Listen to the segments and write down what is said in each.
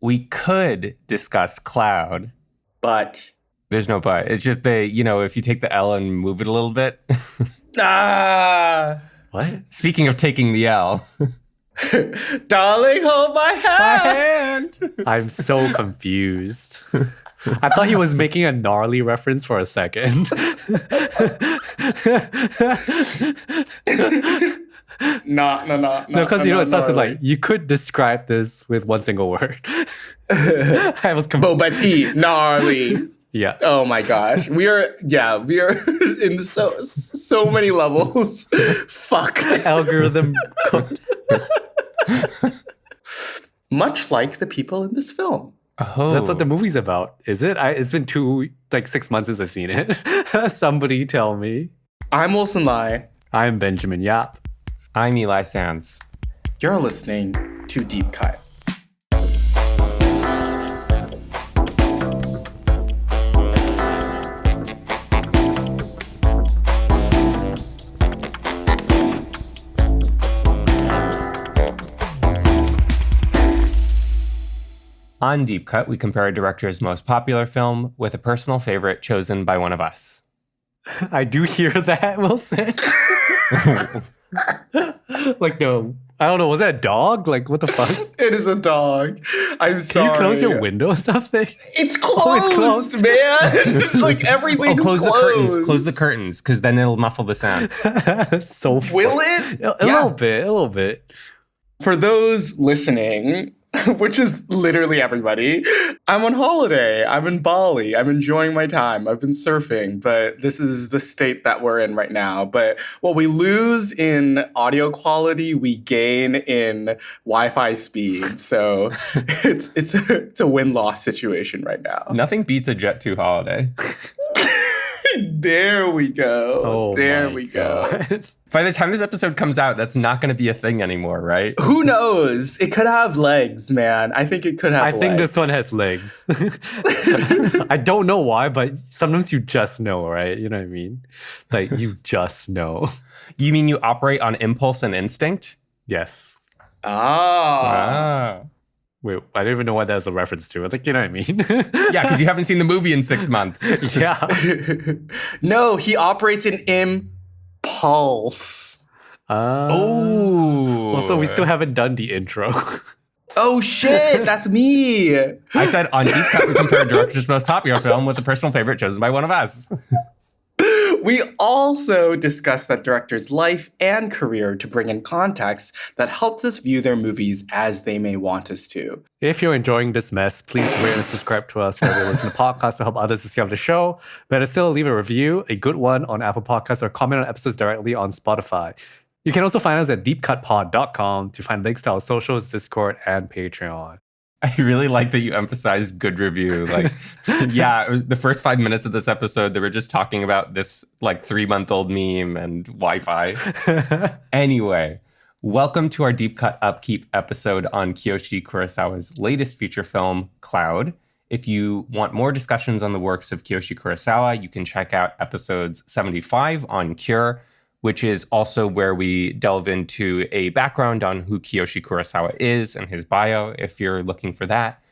we could discuss Cloud. But There's no but. It's just if you take the L and move it a little bit. What? Speaking of taking the L. Darling, hold my hand. I'm so confused. I thought he was making a gnarly reference for a second. No, because it starts with like, you could describe this with one single word. I was confused. Boba tea, gnarly. Yeah. Oh my gosh. We are in so many levels. Fuck. Algorithm cooked. Much like the people in this film. Oh. That's what the movie's about, is it? It's been 6 months since I've seen it. Somebody tell me. I'm Wilson Lai. I'm Benjamin Yap. I'm Eli Sands. You're listening to Deep Cut. On Deep Cut, we compare a director's most popular film with a personal favorite chosen by one of us. I do hear that, Wilson. I don't know, was that a dog? Like, what the fuck? It is a dog. I'm sorry. Can you close your window or something? It's closed, man. Like, everything's close closed. the curtains. Close the curtains, because then it'll muffle the sound. That's so funny. Will it? A little bit. For those listening, which is literally everybody, I'm on holiday. I'm in Bali. I'm enjoying my time. I've been surfing, but this is the state that we're in right now. But what we lose in audio quality, we gain in Wi-Fi speed. So it's a win-loss situation right now. Nothing beats a Jet 2 holiday. There we go. Oh, there we go. By the time this episode comes out, that's not going to be a thing anymore, right? Who knows? It could have legs, man. I think it could have legs. I think this one has legs. I don't know why, but sometimes you just know, right? You know what I mean? Like, you just know. You mean you operate on impulse and instinct? Yes. Wow. Wait, I don't even know what that's a reference to. Like, you know what I mean? Yeah, because you haven't seen the movie in 6 months. Yeah. No, he operates in impulse. Oh. Also, we still haven't done the intro. Oh shit, that's me. I said on Deep Cut, we compare a director's most popular film with a personal favorite chosen by one of us. We also discuss that director's life and career to bring in context that helps us view their movies as they may want us to. If you're enjoying this mess, please rate and subscribe to us wherever you listen to podcasts to help others discover the show. Better still, leave a review, a good one, on Apple Podcasts or comment on episodes directly on Spotify. You can also find us at deepcutpod.com to find links to our socials, Discord, and Patreon. I really like that you emphasized good review. Like, yeah, it was the first 5 minutes of this episode, they were just talking about this 3-month-old meme and Wi-Fi. Anyway, welcome to our Deep Cut Upkeep episode on Kiyoshi Kurosawa's latest feature film, Cloud. If you want more discussions on the works of Kiyoshi Kurosawa, you can check out episodes 75 on Cure, which is also where we delve into a background on who Kiyoshi Kurosawa is and his bio, if you're looking for that.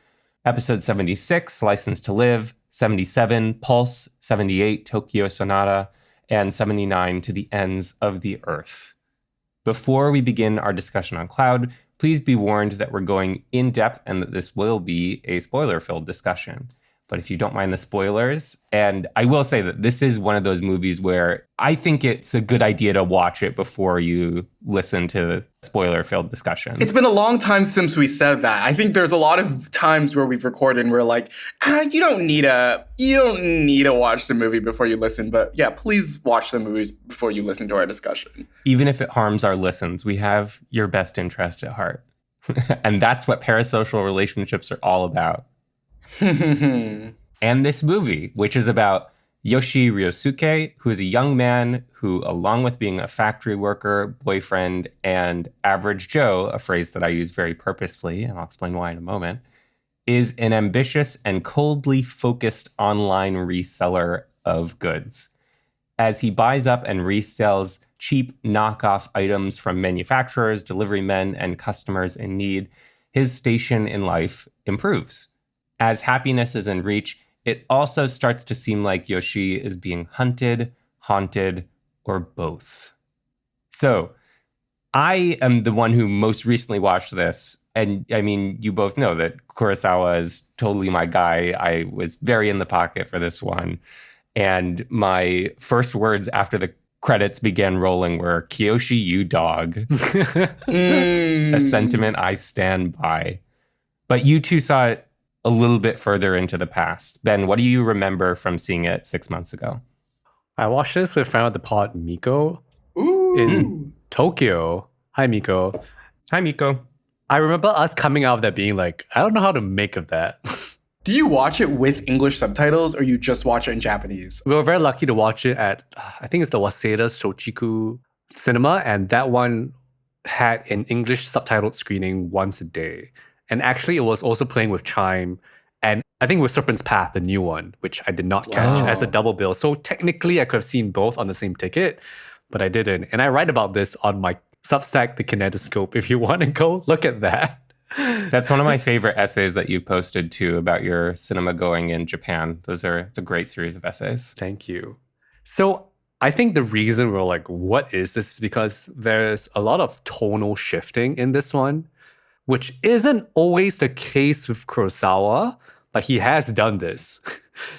Episode 76, License to Live, 77, Pulse, 78, Tokyo Sonata, and 79, To the Ends of the Earth. Before we begin our discussion on Cloud, please be warned that we're going in depth and that this will be a spoiler-filled discussion. But if you don't mind the spoilers, and I will say that this is one of those movies where I think it's a good idea to watch it before you listen to spoiler-filled discussion. It's been a long time since we said that. I think there's a lot of times where we've recorded and we're like, you don't need to watch the movie before you listen. But yeah, please watch the movies before you listen to our discussion. Even if it harms our listens, we have your best interest at heart. And that's what parasocial relationships are all about. And this movie, which is about Yoshi Ryosuke, who is a young man who, along with being a factory worker, boyfriend, and average Joe, a phrase that I use very purposefully, and I'll explain why in a moment, is an ambitious and coldly focused online reseller of goods. As he buys up and resells cheap knockoff items from manufacturers, delivery men, and customers in need, his station in life improves. As happiness is in reach, it also starts to seem like Yoshi is being hunted, haunted, or both. So, I am the one who most recently watched this. And I mean, you both know that Kurosawa is totally my guy. I was very in the pocket for this one. And my first words after the credits began rolling were, Kiyoshi, you dog. A sentiment I stand by. But you two saw it a little bit further into the past. Ben, what do you remember from seeing it 6 months ago? I watched this with friend of the pod, Miko, Ooh. in Tokyo. Hi, Miko. Hi, Miko. I remember us coming out of that being like, I don't know how to make of that. Do you watch it with English subtitles or you just watch it in Japanese? We were very lucky to watch it at, I think it's the Waseda Shochiku Cinema, and that one had an English subtitled screening once a day. And actually, it was also playing with Chime, and I think with Serpent's Path, the new one, which I did not catch as a double bill. So technically, I could have seen both on the same ticket, but I didn't. And I write about this on my Substack, The Kinetoscope, if you want to go look at that. That's one of my favorite essays that you've posted too about your cinema going in Japan. It's a great series of essays. Thank you. So I think the reason we're like, what is this? Is because there's a lot of tonal shifting in this one, which isn't always the case with Kurosawa, but he has done this.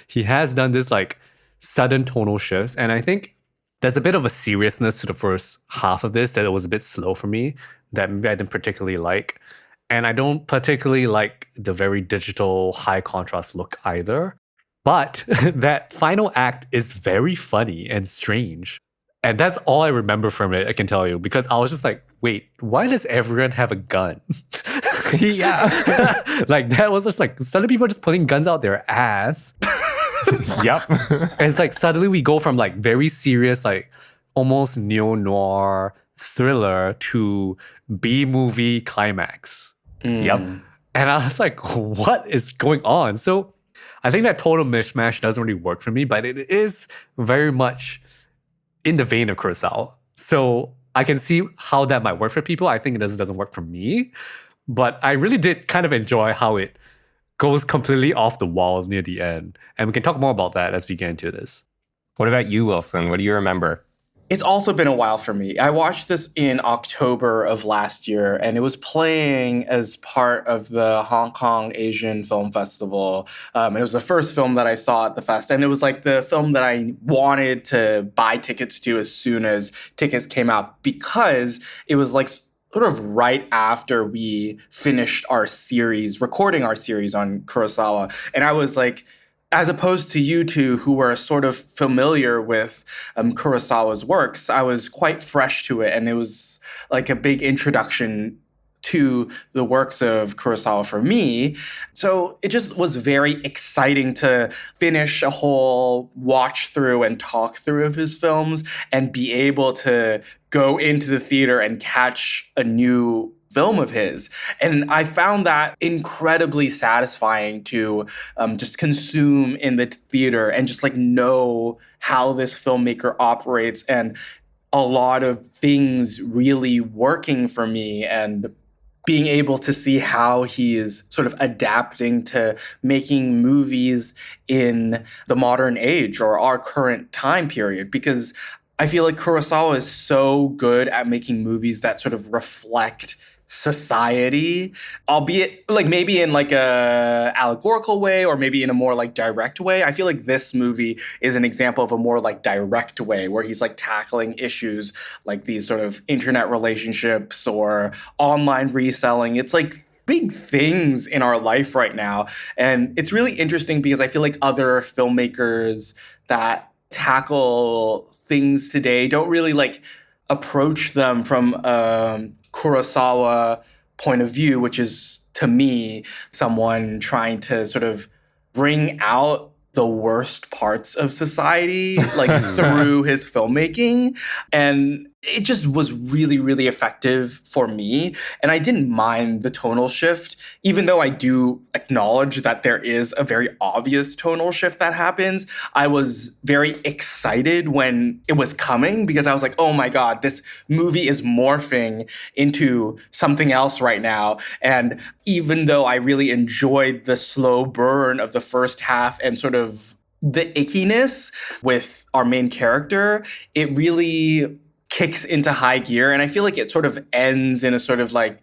He has done this like sudden tonal shifts. And I think there's a bit of a seriousness to the first half of this that it was a bit slow for me, that maybe I didn't particularly like. And I don't particularly like the very digital, high contrast look either. But that final act is very funny and strange. And that's all I remember from it, I can tell you, because I was just like, wait, why does everyone have a gun? Yeah. Like, that was just like, suddenly people are just putting guns out their ass. Yep. And it's like, suddenly we go from like very serious, like almost neo-noir thriller to B-movie climax. Yep. And I was like, what is going on? So I think that total mishmash doesn't really work for me, but it is very much in the vein of Kurosawa. So I can see how that might work for people. I think it doesn't work for me. But I really did kind of enjoy how it goes completely off the wall near the end. And we can talk more about that as we get into this. What about you, Wilson? What do you remember? It's also been a while for me. I watched this in October of last year, and it was playing as part of the Hong Kong Asian Film Festival. It was the first film that I saw at the fest, and it was like the film that I wanted to buy tickets to as soon as tickets came out, because it was like sort of right after we finished our series, recording our series on Kurosawa. And I was like, as opposed to you two who were sort of familiar with Kurosawa's works, I was quite fresh to it. And it was like a big introduction to the works of Kurosawa for me. So it just was very exciting to finish a whole watch through and talk through of his films and be able to go into the theater and catch a new film of his. And I found that incredibly satisfying to just consume in the theater and just like know how this filmmaker operates, and a lot of things really working for me, and being able to see how he is sort of adapting to making movies in the modern age or our current time period. Because I feel like Kurosawa is so good at making movies that sort of reflect society, albeit like maybe in like a allegorical way or maybe in a more like direct way. I feel like this movie is an example of a more like direct way where he's like tackling issues like these sort of internet relationships or online reselling. It's like big things in our life right now. And it's really interesting because I feel like other filmmakers that tackle things today don't really like approach them from Kurosawa point of view, which is, to me, someone trying to sort of bring out the worst parts of society, like through his filmmaking. And it just was really, really effective for me. And I didn't mind the tonal shift, even though I do acknowledge that there is a very obvious tonal shift that happens. I was very excited when it was coming because I was like, oh my God, this movie is morphing into something else right now. And even though I really enjoyed the slow burn of the first half and sort of the ickiness with our main character, it really kicks into high gear. And I feel like it sort of ends in a sort of like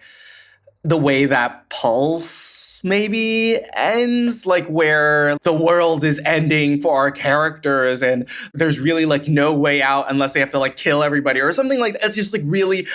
the way that Pulse maybe ends, like where the world is ending for our characters and there's really like no way out unless they have to like kill everybody or something like that. It's just like really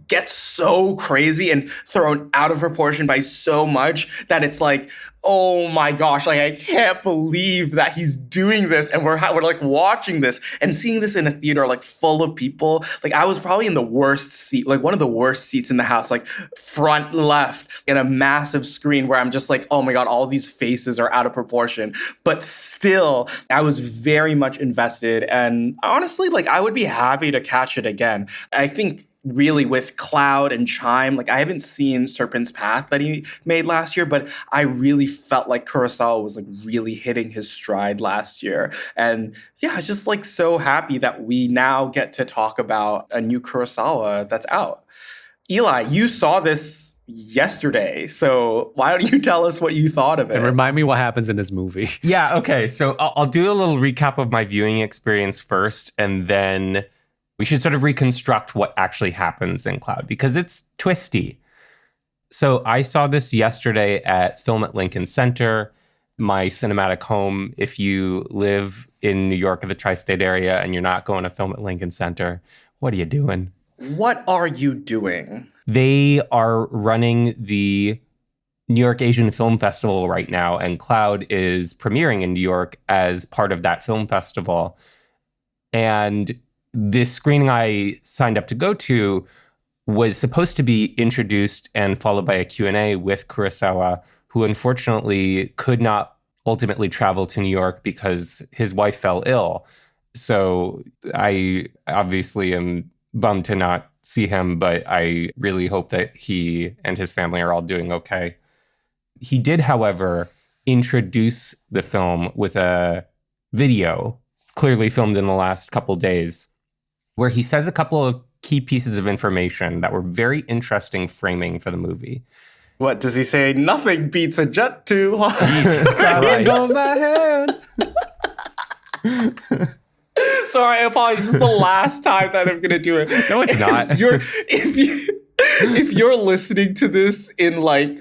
gets so crazy and thrown out of proportion by so much that it's like, oh my gosh, like I can't believe that he's doing this. And we're like watching this and seeing this in a theater like full of people. Like I was probably in the worst seat, like one of the worst seats in the house, like front left in a massive screen where I'm just like, oh my God, all these faces are out of proportion. But still, I was very much invested. And honestly, like I would be happy to catch it again. I think really with Cloud and Chime, like I haven't seen Serpent's Path that he made last year, but I really felt like Kurosawa was like really hitting his stride last year. And yeah, just like so happy that we now get to talk about a new Kurosawa that's out. Eli, you saw this yesterday, so why don't you tell us what you thought of it? And remind me what happens in this movie. Yeah, okay. So I'll do a little recap of my viewing experience first, and then we should sort of reconstruct what actually happens in Cloud because it's twisty. So I saw this yesterday at Film at Lincoln Center, my cinematic home. If you live in New York or the tri-state area and you're not going to Film at Lincoln Center, what are you doing? What are you doing? They are running the New York Asian Film Festival right now, and Cloud is premiering in New York as part of that film festival. And this screening I signed up to go to was supposed to be introduced and followed by a Q&A with Kurosawa, who unfortunately could not ultimately travel to New York because his wife fell ill. So I obviously am bummed to not see him, but I really hope that he and his family are all doing okay. He did, however, introduce the film with a video, clearly filmed in the last couple days, where he says a couple of key pieces of information that were very interesting framing for the movie. What does he say? Nothing beats a jet too hard. Got on my hand. Sorry, I apologize. This is the last time that I'm gonna do it. No, it's not. If you're listening to this in like,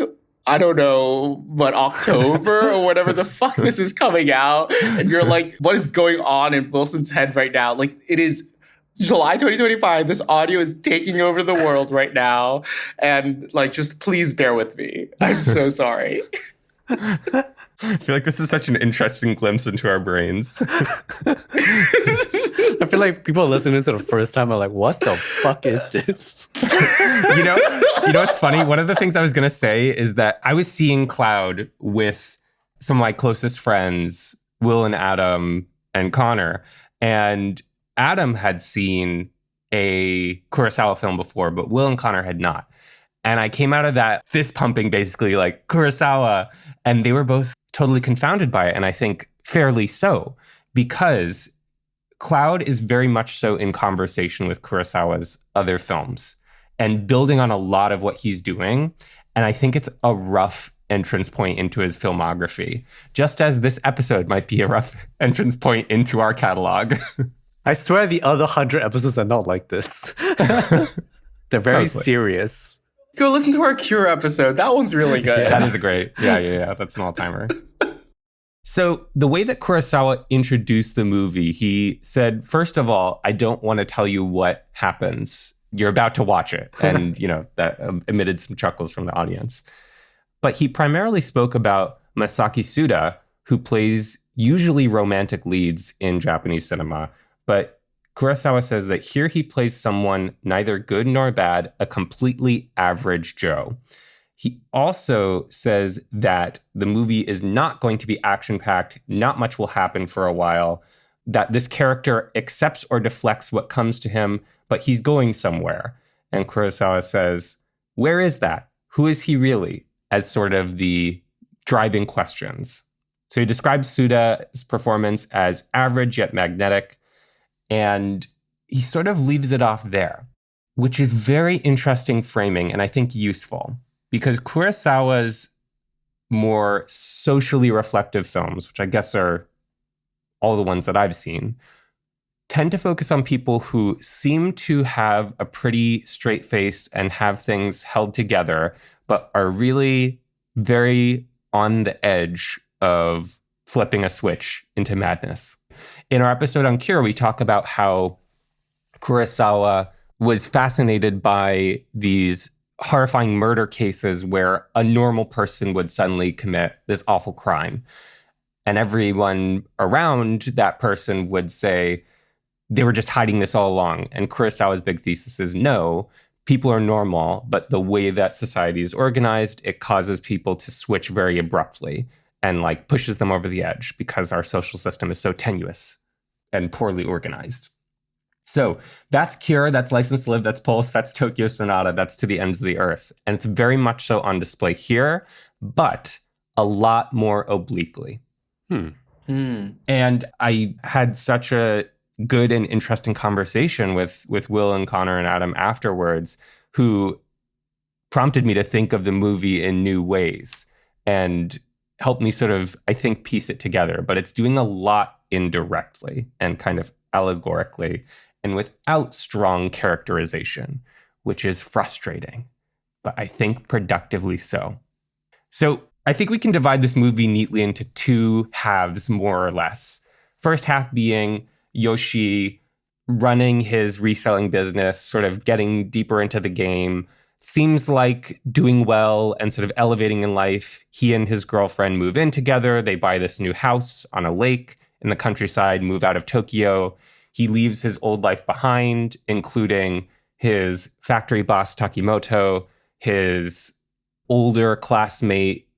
I don't know, but October or whatever the fuck this is coming out, and you're like, what is going on in Wilson's head right now? Like, it is July 2025. This audio is taking over the world right now. And like, just please bear with me. I'm so sorry. I feel like this is such an interesting glimpse into our brains. I feel like people listening to it the first time are like, what the fuck is this? You know what's funny? One of the things I was going to say is that I was seeing Cloud with some of my closest friends, Will and Adam and Connor. And Adam had seen a Kurosawa film before, but Will and Connor had not. And I came out of that fist pumping, basically like Kurosawa, and they were both totally confounded by it. And I think fairly so, because Cloud is very much so in conversation with Kurosawa's other films and building on a lot of what he's doing. And I think it's a rough entrance point into his filmography, just as this episode might be a rough entrance point into our catalog. I swear the other 100 episodes are not like this. They're very Mostly. Serious. Go listen to our Cure episode. That one's really good. Yeah, that is a great. Yeah. That's an all-timer. So the way that Kurosawa introduced the movie, he said, first of all, I don't want to tell you what happens. You're about to watch it. And, that emitted some chuckles from the audience. But he primarily spoke about Masaki Suda, who plays usually romantic leads in Japanese cinema. But Kurosawa says that here he plays someone neither good nor bad, a completely average Joe. He also says that the movie is not going to be action-packed, not much will happen for a while, that this character accepts or deflects what comes to him, but he's going somewhere. And Kurosawa says, where is that? Who is he really? As sort of the driving questions. So he describes Suda's performance as average yet magnetic, and he sort of leaves it off there, which is very interesting framing and I think useful, because Kurosawa's more socially reflective films, which I guess are all the ones that I've seen, tend to focus on people who seem to have a pretty straight face and have things held together, but are really very on the edge of flipping a switch into madness. In our episode on Cure, we talk about how Kurosawa was fascinated by these horrifying murder cases where a normal person would suddenly commit this awful crime. And everyone around that person would say they were just hiding this all along. And Kurosawa's big thesis is no, people are normal, but the way that society is organized, it causes people to switch very abruptly and like pushes them over the edge because our social system is so tenuous and poorly organized. So that's Cure, that's License to Live, that's Pulse, that's Tokyo Sonata, that's To the Ends of the Earth. And it's very much so on display here, but a lot more obliquely. And I had such a good and interesting conversation with Will and Connor and Adam afterwards, who prompted me to think of the movie in new ways and helped me sort of, I think, piece it together. But it's doing a lot indirectly and kind of allegorically and without strong characterization, which is frustrating, but I think productively so. So I think we can divide this movie neatly into two halves, more or less. First half being Yoshi running his reselling business, sort of getting deeper into the game, seems like doing well and sort of elevating in life. He and his girlfriend move in together. They buy this new house on a lake in the countryside, move out of Tokyo. He leaves his old life behind, including his factory boss, Takimoto, his older classmate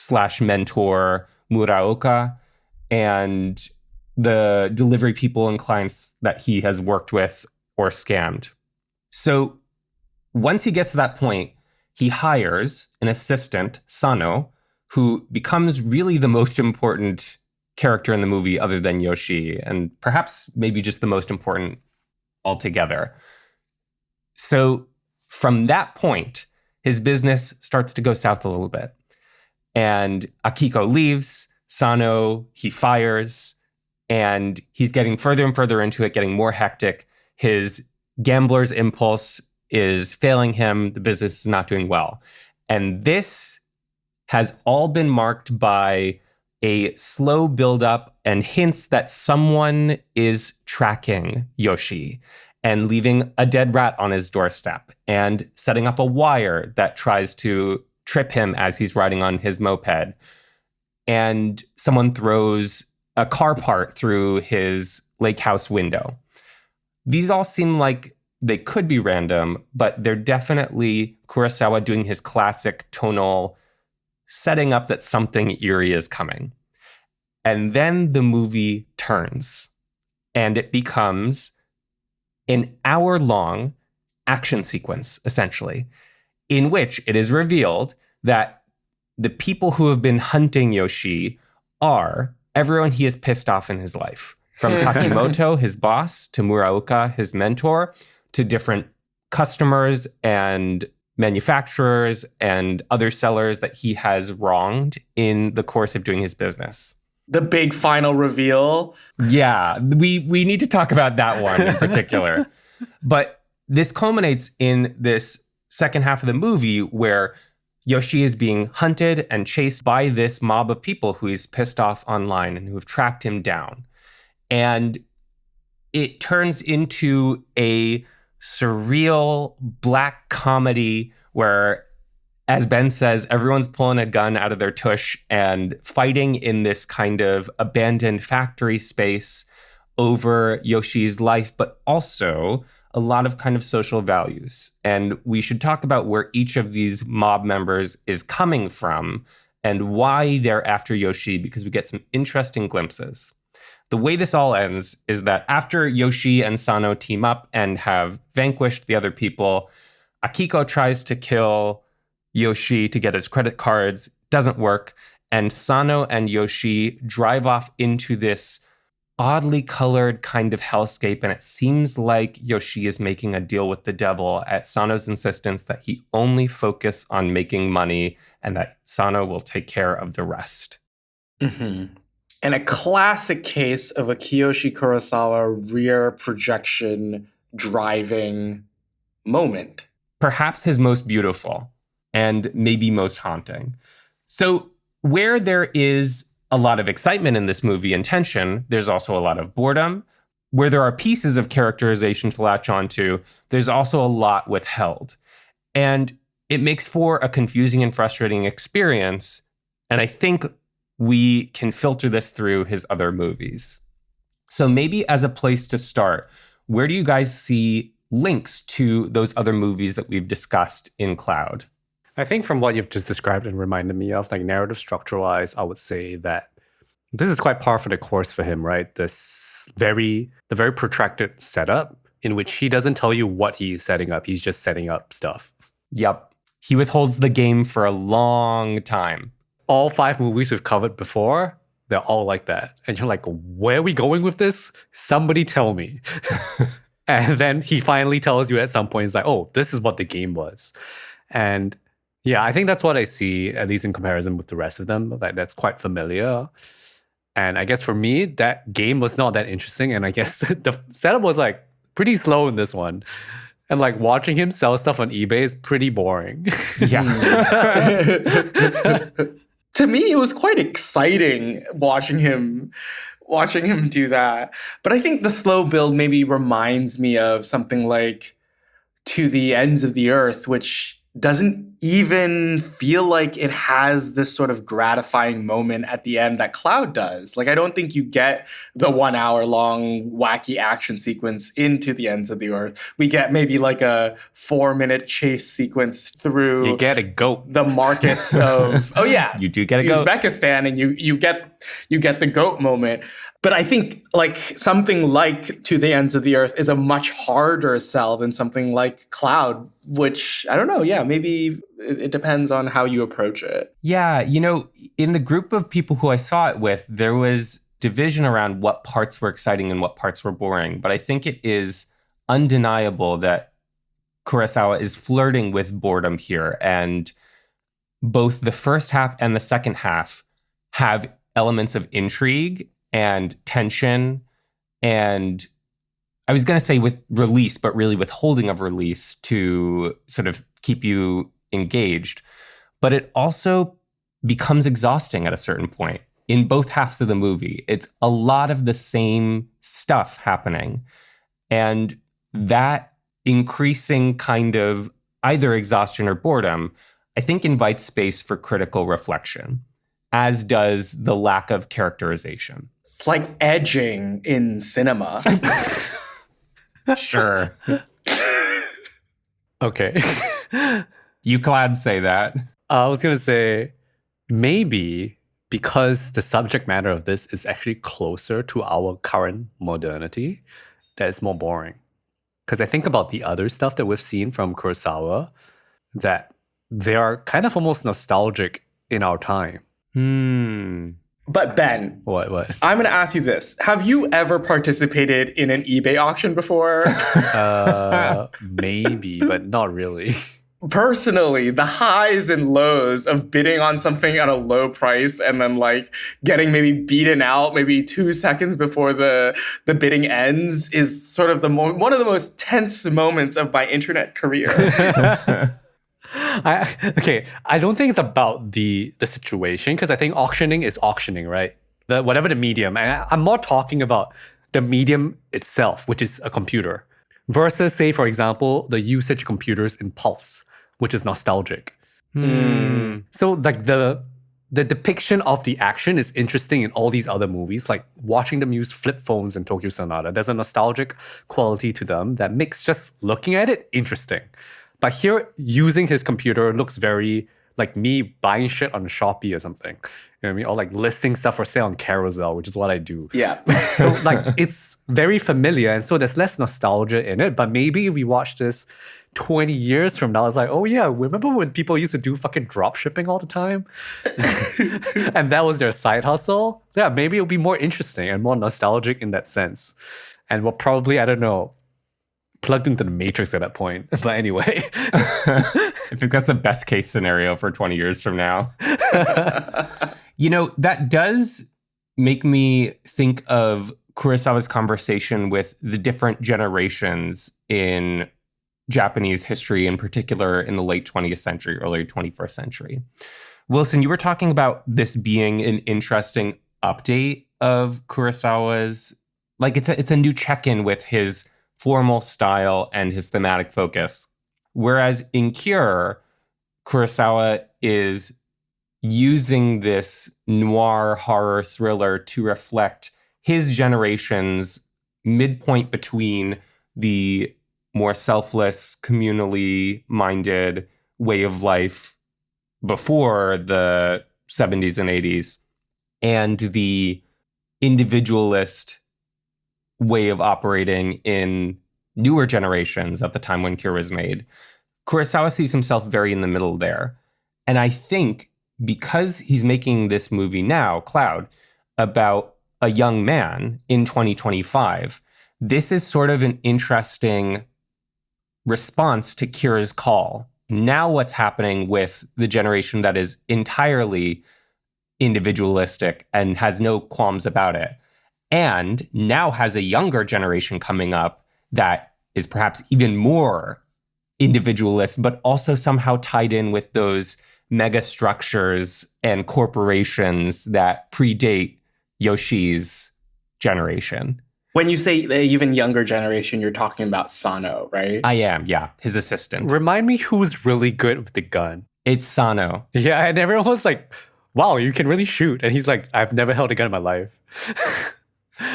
/ mentor, Muraoka, and the delivery people and clients that he has worked with or scammed. So once he gets to that point, he hires an assistant, Sano, who becomes really the most important character in the movie other than Yoshi, and perhaps maybe just the most important altogether. So from that point, his business starts to go south a little bit. And Akiko leaves, Sano he fires, and he's getting further and further into it, getting more hectic. His gambler's impulse is failing him. The business is not doing well. And this has all been marked by a slow buildup and hints that someone is tracking Yoshi and leaving a dead rat on his doorstep and setting up a wire that tries to trip him as he's riding on his moped. And someone throws a car part through his lake house window. These all seem like they could be random, but they're definitely Kurosawa doing his classic tonal setting up that something eerie is coming. And then the movie turns and it becomes an hour-long action sequence, essentially, in which it is revealed that the people who have been hunting Yoshi are everyone he has pissed off in his life. From Takimoto, his boss, to Muraoka, his mentor, to different customers and manufacturers and other sellers that he has wronged in the course of doing his business. The big final reveal. Yeah, we need to talk about that one in particular. But this culminates in this second half of the movie where Yoshi is being hunted and chased by this mob of people who he's pissed off online and who have tracked him down. And it turns into a surreal black comedy where, as Ben says, everyone's pulling a gun out of their tush and fighting in this kind of abandoned factory space over Yoshi's life, but also a lot of kind of social values. And we should talk about where each of these mob members is coming from and why they're after Yoshi, because we get some interesting glimpses. the way this all ends is that after Yoshi and Sano team up and have vanquished the other people, Akiko tries to kill Yoshi to get his credit cards, doesn't work, and Sano and Yoshi drive off into this oddly colored kind of hellscape, and it seems like Yoshi is making a deal with the devil at Sano's insistence that he only focus on making money and that Sano will take care of the rest. Mm-hmm. And a classic case of a Kiyoshi Kurosawa rear projection driving moment. Perhaps his most beautiful and maybe most haunting. So where there is a lot of excitement in this movie and tension, there's also a lot of boredom. Where there are pieces of characterization to latch onto, there's also a lot withheld. And it makes for a confusing and frustrating experience. And I think we can filter this through his other movies. So maybe as a place to start, where do you guys see links to those other movies that we've discussed in Cloud? I think from what you've just described and reminded me of, like narrative structure-wise, I would say that this is quite par for the course for him, right? The very protracted setup in which he doesn't tell you what he's setting up. He's just setting up stuff. Yep. He withholds the game for a long time. All 5 movies we've covered before, they're all like that. And you're like, where are we going with this? Somebody tell me. And then he finally tells you at some point, he's like, oh, this is what the game was. And yeah, I think that's what I see, at least in comparison with the rest of them. Like, that's quite familiar. And I guess for me, that game was not that interesting. And I guess the setup was like pretty slow in this one. And like watching him sell stuff on eBay is pretty boring. Yeah. To me, it was quite exciting watching him do that. But I think the slow build maybe reminds me of something like To the Ends of the Earth, which doesn't even feel like it has this sort of gratifying moment at the end that Cloud does. Like, I don't think you get the 1 hour long wacky action sequence into the Ends of the Earth. We get maybe like a 4-minute chase sequence through You get a goat. the markets of, oh yeah, You do get a goat. Uzbekistan, and you get the goat moment. But I think like something like To the Ends of the Earth is a much harder sell than something like Cloud, which I don't know. Yeah, maybe it depends on how you approach it. Yeah, in the group of people who I saw it with, there was division around what parts were exciting and what parts were boring. But I think it is undeniable that Kurosawa is flirting with boredom here. And both the first half and the second half have elements of intrigue and tension, and I was going to say with release, but really withholding of release to sort of keep you engaged. But it also becomes exhausting at a certain point in both halves of the movie. It's a lot of the same stuff happening. And that increasing kind of either exhaustion or boredom, I think invites space for critical reflection, as does the lack of characterization. It's like edging in cinema. Sure. Okay. You Cloud say that. I was going to say, maybe because the subject matter of this is actually closer to our current modernity, that it's more boring. Because I think about the other stuff that we've seen from Kurosawa, that they are kind of almost nostalgic in our time. But Ben, What? I'm going to ask you this. Have you ever participated in an eBay auction before? Maybe, but not really. Personally, the highs and lows of bidding on something at a low price and then like getting maybe beaten out maybe 2 seconds before the bidding ends is sort of one of the most tense moments of my internet career. I don't think it's about the situation, because I think auctioning is auctioning, right? Whatever the medium. And I'm more talking about the medium itself, which is a computer, versus, say, for example, the usage of computers in Pulse, which is nostalgic. So like the depiction of the action is interesting in all these other movies, like watching them use flip phones in Tokyo Sonata. There's a nostalgic quality to them that makes just looking at it interesting. But here, using his computer looks very like me buying shit on Shopee or something. You know what I mean? Or like listing stuff for sale on Carousel, which is what I do. Yeah. So like it's very familiar, and so there's less nostalgia in it. But maybe if we watch this 20 years from now, it's like, oh yeah, remember when people used to do fucking drop shipping all the time? And that was their side hustle? Yeah, maybe it'll be more interesting and more nostalgic in that sense. And we'll probably, I don't know, plugged into the Matrix at that point. But anyway. I think that's the best case scenario for 20 years from now. You know, that does make me think of Kurosawa's conversation with the different generations in Japanese history, in particular in the late 20th century, early 21st century. Wilson, you were talking about this being an interesting update of Kurosawa's, like it's a new check-in with his formal style and his thematic focus. Whereas in Cure, Kurosawa is using this noir horror thriller to reflect his generation's midpoint between the more selfless, communally minded way of life before the 70s and 80s and the individualist way of operating in newer generations at the time when Cure was made. Kurosawa sees himself very in the middle there. And I think because he's making this movie now, Cloud, about a young man in 2025, this is sort of an interesting response to Cure's call. Now what's happening with the generation that is entirely individualistic and has no qualms about it, and now has a younger generation coming up that is perhaps even more individualist, but also somehow tied in with those mega structures and corporations that predate Yoshi's generation. When you say the even younger generation, you're talking about Sano, right? I am, yeah, his assistant. Remind me who's really good with the gun. It's Sano. Yeah, and everyone was like, wow, you can really shoot. And he's like, I've never held a gun in my life.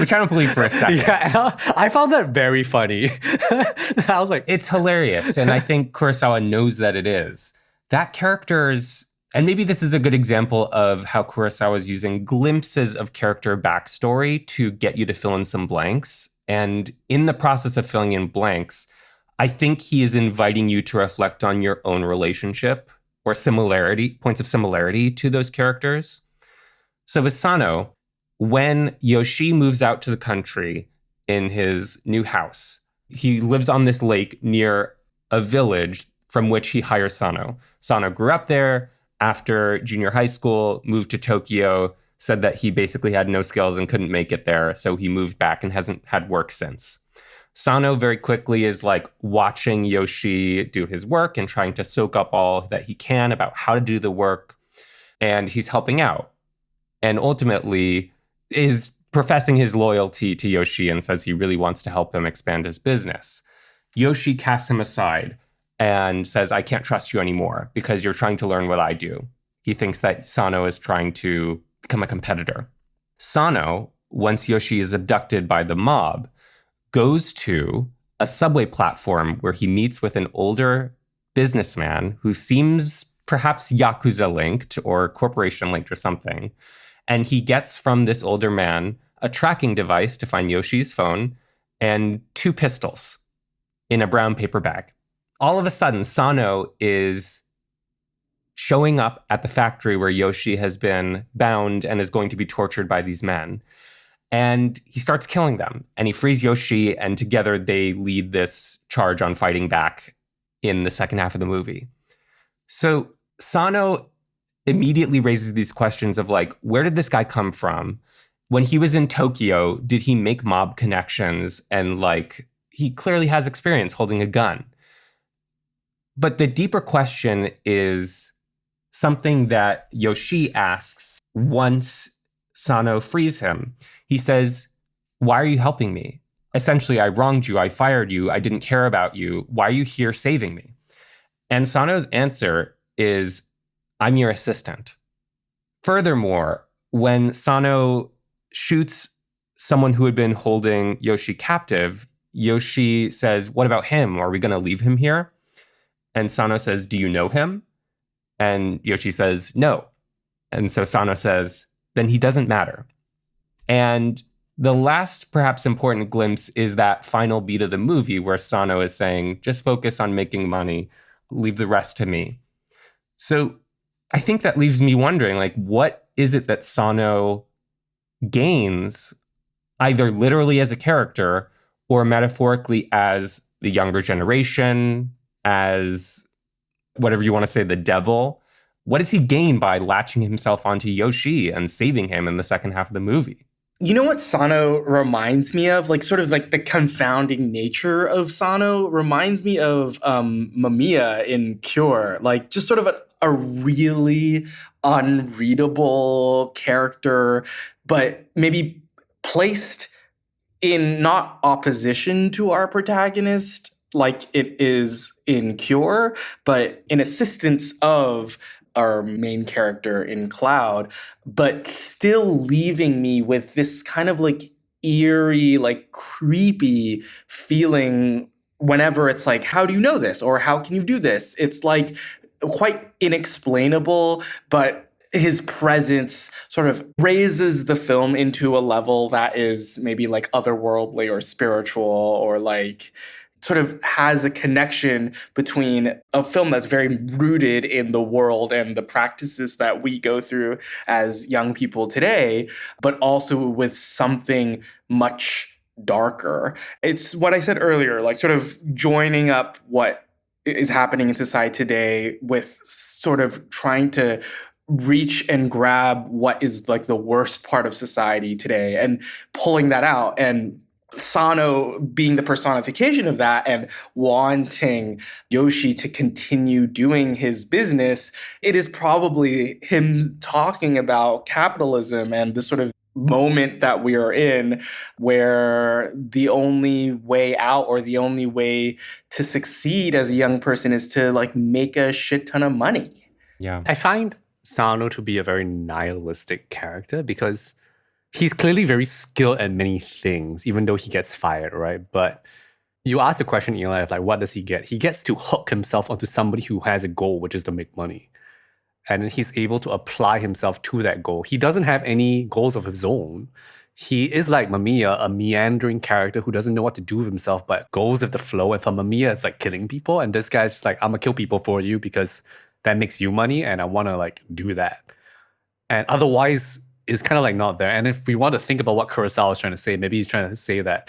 Which I don't believe for a second. Yeah, I found that very funny. I was like, it's hilarious. And I think Kurosawa knows that it is. That character's, and maybe this is a good example of how Kurosawa is using glimpses of character backstory to get you to fill in some blanks. And in the process of filling in blanks, I think he is inviting you to reflect on your own relationship or similarity, points of similarity to those characters. So with Sano, when Yoshi moves out to the country in his new house, he lives on this lake near a village from which he hires Sano. Sano grew up there. After junior high school, moved to Tokyo, said that he basically had no skills and couldn't make it there. So he moved back and hasn't had work since. Sano very quickly is like watching Yoshi do his work and trying to soak up all that he can about how to do the work. And he's helping out. And ultimately is professing his loyalty to Yoshi and says he really wants to help him expand his business. Yoshi casts him aside and says, I can't trust you anymore because you're trying to learn what I do. He thinks that Sano is trying to become a competitor. Sano, once Yoshi is abducted by the mob, goes to a subway platform where he meets with an older businessman who seems perhaps Yakuza linked or corporation linked or something. And he gets from this older man a tracking device to find Yoshi's phone and 2 pistols in a brown paper bag. All of a sudden, Sano is showing up at the factory where Yoshi has been bound and is going to be tortured by these men. And he starts killing them. And he frees Yoshi, and together they lead this charge on fighting back in the second half of the movie. So Sano immediately raises these questions of like, where did this guy come from? When he was in Tokyo, did he make mob connections? And like, he clearly has experience holding a gun. But the deeper question is something that Yoshi asks once Sano frees him. He says, why are you helping me? Essentially, I wronged you. I fired you. I didn't care about you. Why are you here saving me? And Sano's answer is, I'm your assistant. Furthermore, when Sano shoots someone who had been holding Yoshi captive, Yoshi says, what about him? Are we going to leave him here? And Sano says, do you know him? And Yoshi says, no. And so Sano says, then he doesn't matter. And the last, perhaps important glimpse is that final beat of the movie where Sano is saying, just focus on making money, leave the rest to me. So I think that leaves me wondering, like, what is it that Sano gains, either literally as a character or metaphorically as the younger generation, as whatever you want to say, the devil? What does he gain by latching himself onto Yoshi and saving him in the second half of the movie? You know what Sano reminds me of? Like, sort of like the confounding nature of Sano reminds me of Mamiya in Cure. Like, just sort of a really unreadable character, but maybe placed in not opposition to our protagonist like it is in Cure, but in assistance of our main character in Cloud, but still leaving me with this kind of like eerie, like creepy feeling whenever it's like, how do you know this? Or how can you do this? It's like quite inexplainable, but his presence sort of raises the film into a level that is maybe like otherworldly or spiritual, or like sort of has a connection between a film that's very rooted in the world and the practices that we go through as young people today, but also with something much darker. It's what I said earlier, like sort of joining up what is happening in society today with sort of trying to reach and grab what is like the worst part of society today and pulling that out, and Sano being the personification of that and wanting Yoshi to continue doing his business. It is probably him talking about capitalism and the sort of moment that we are in where the only way out or the only way to succeed as a young person is to like make a shit ton of money. Yeah. I find Sano to be a very nihilistic character because he's clearly very skilled at many things, even though he gets fired, right? But you ask the question, Eli, of like, what does he get? He gets to hook himself onto somebody who has a goal, which is to make money. And he's able to apply himself to that goal. He doesn't have any goals of his own. He is like Mamiya, a meandering character who doesn't know what to do with himself, but goes with the flow. And for Mamiya, it's like killing people. And this guy's just like, I'm gonna kill people for you because that makes you money and I wanna like do that. And otherwise, is kind of like not there. And if we want to think about what Kurosawa is trying to say, maybe he's trying to say that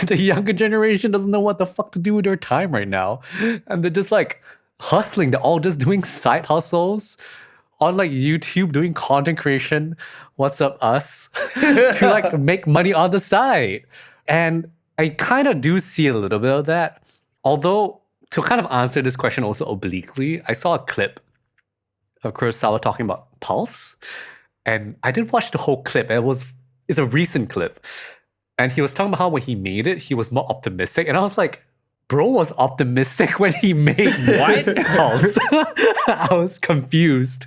the younger generation doesn't know what the fuck to do with their time right now. And they're just like hustling. They're all just doing side hustles on like YouTube, doing content creation. What's up, us? To like make money on the side. And I kind of do see a little bit of that. Although, to kind of answer this question also obliquely, I saw a clip of Kurosawa talking about Pulse. And I did watch the whole clip. It's a recent clip. And he was talking about how when he made it, he was more optimistic. And I was like, bro was optimistic when he made what? Pulse. I was confused.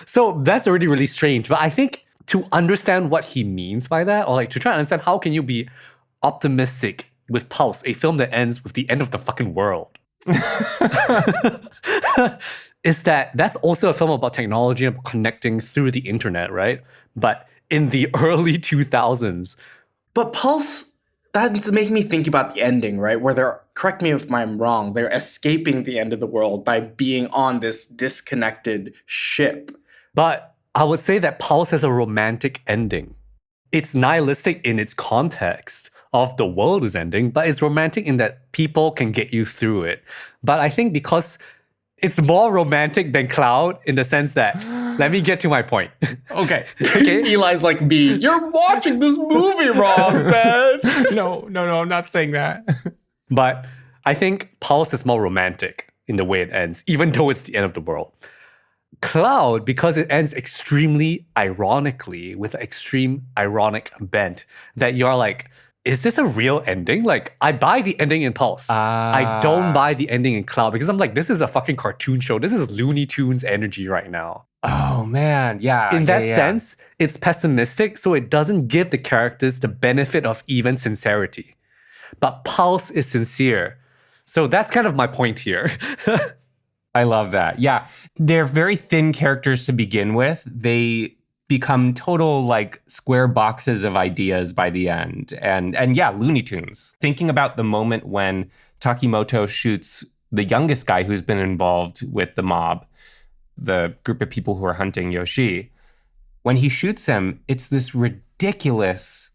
So that's already really strange. But I think to understand what he means by that, or like to try to understand how can you be optimistic with Pulse, a film that ends with the end of the fucking world. Is that's also a film about technology and connecting through the internet, right? But in the early 2000s. But Pulse, that's making me think about the ending, right? Where they're, correct me if I'm wrong, they're escaping the end of the world by being on this disconnected ship. But I would say that Pulse has a romantic ending. It's nihilistic in its context of the world is ending, but it's romantic in that people can get you through it. But I think because it's more romantic than Cloud in the sense that, let me get to my point. Okay. Eli's like me. You're watching this movie wrong, man. No, I'm not saying that. But I think Pulse is more romantic in the way it ends, even though it's the end of the world. Cloud, because it ends extremely ironically, with an extreme ironic bent, that you're like, is this a real ending? Like, I buy the ending in Pulse. I don't buy the ending in Cloud because I'm like, this is a fucking cartoon show. This is Looney Tunes energy right now. Oh, man. Yeah. In that sense, it's pessimistic, so it doesn't give the characters the benefit of even sincerity. But Pulse is sincere. So that's kind of my point here. I love that. Yeah. They're very thin characters to begin with. They become total like square boxes of ideas by the end. And yeah, Looney Tunes. Thinking about the moment when Takimoto shoots the youngest guy who's been involved with the mob, the group of people who are hunting Yoshi. When he shoots him, it's this ridiculous